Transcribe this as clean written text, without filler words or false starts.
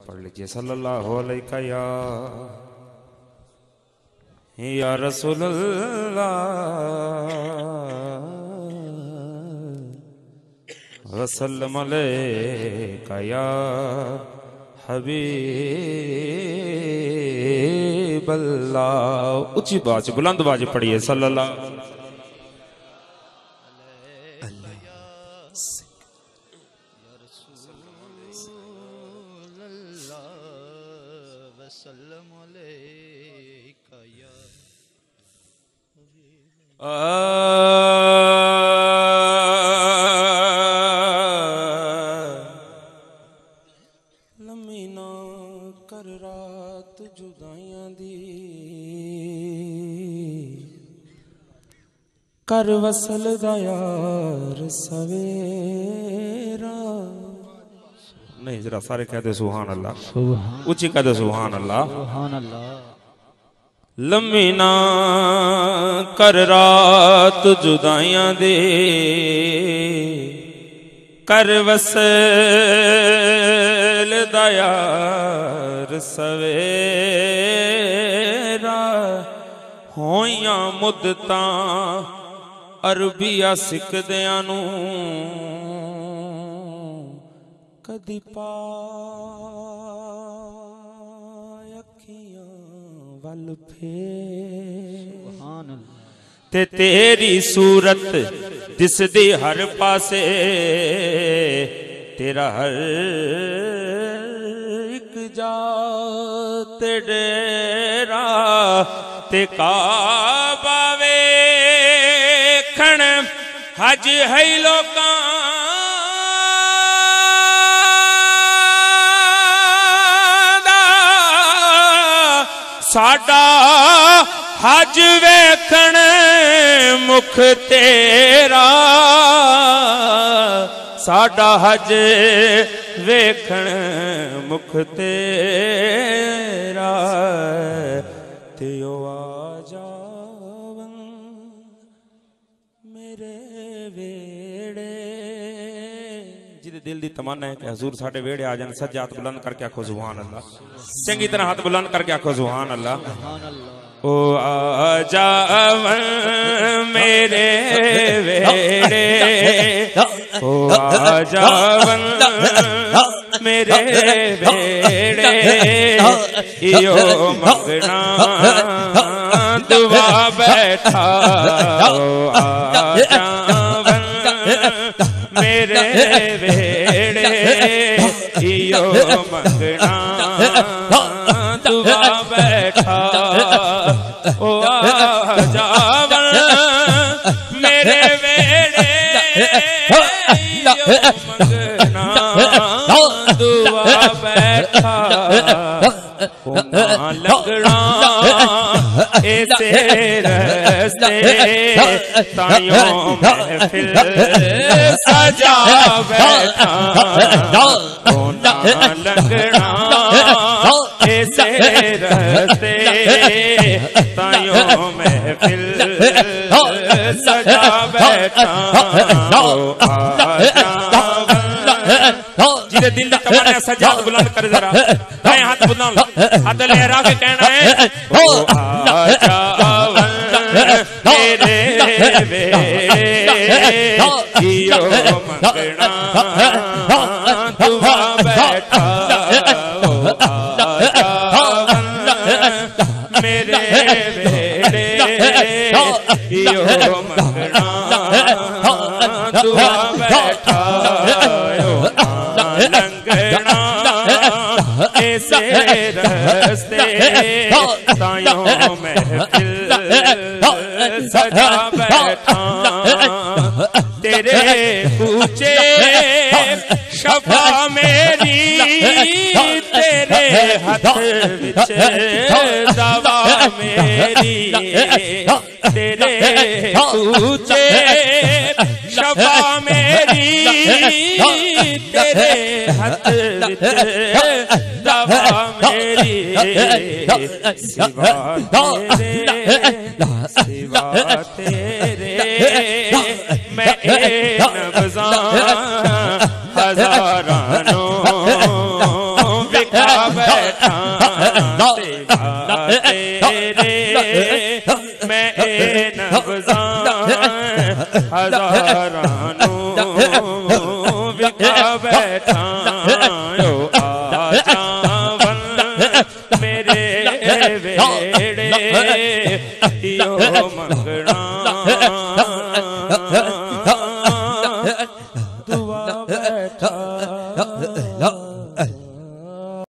पढ़ लीजिए सल्लल्लाहु अलैहि या रसूलल्लाह वसल्लम अलैका या हबीबल्लाह। ऊंची बात बुलंद बाज पढ़िए सल्लल्लाहु लम्मी ना कर रात जुदाइयां दी कर वसल दा यार सवेरा। नहीं जरा सारे कहते सुभान अल्लाह, ऊंची कहते सुभान अल्लाह। लम्मी ना कर रात जुदाइयां दे कर वसल दा यार सवेरा। होइयां मुद्दतां अरबिया सिखदियां नू कदी वल फेर ते तेरी सूरत दिसदी हर पासे तेरा हर एक जात डेरा ते काबा वेखण हज है लोकां साडा हज वेखण मुख तेरा। साडा हज वेखण मुख तेरा ते ओ आ जावन मेरे वेड़े। जिदे दिल दी तमन्ना है कि हजूर साडे वेड़े आ जान, सज्जा हाथ बुलंद करके आखो सुभान अल्लाह। चंगी तरह हाथ बुलंद करके आखो सुभान अल्लाह। ओ आ जावन मेरे वेड़े, ओ आ जावन मेरे वेड़े, इयो मंगना दुआ बैठा। ओ आ जावन मेरे वेड़े, इयो मंगना दुआ बैठा। ओ आ जावन मेरे वेड़े, इयो मंगना दुआ बैठा। ओ ना लगना ऐसे रस्ते ताइयों महफिल सजा बैठा। ओ ना लगना ऐसे रस्ते ताइयों महफिल सजा बैठा। ओ जिदे दिल दी तमन्ना सजाद बुलंद कर जरा दाएं हाथ बुलंद हाथ लहरा के कहना है ओ आ जावन मेरे वेड़े, इयो मंगना दुआ बैठा। ओ आ जावन मेरे वेड़े, इयो मंगना दुआ बैठा। लंगना ऐसे रस्ते ताइयों महफिल सजा बैठा। तेरे पूछे शफा मेरी तेरे हाथ विच दवा मेरी। तेरे पूछे शफा मेरी तेरे हाथ विच दवा मेरी। सिवा तेरे मैं नब्ज़ां हज़ारानों विखा बैठा तेरे मैं नवज़ा हज़ारानू विखा बैठा ओ आजा मेरे वेड़े यो मंगना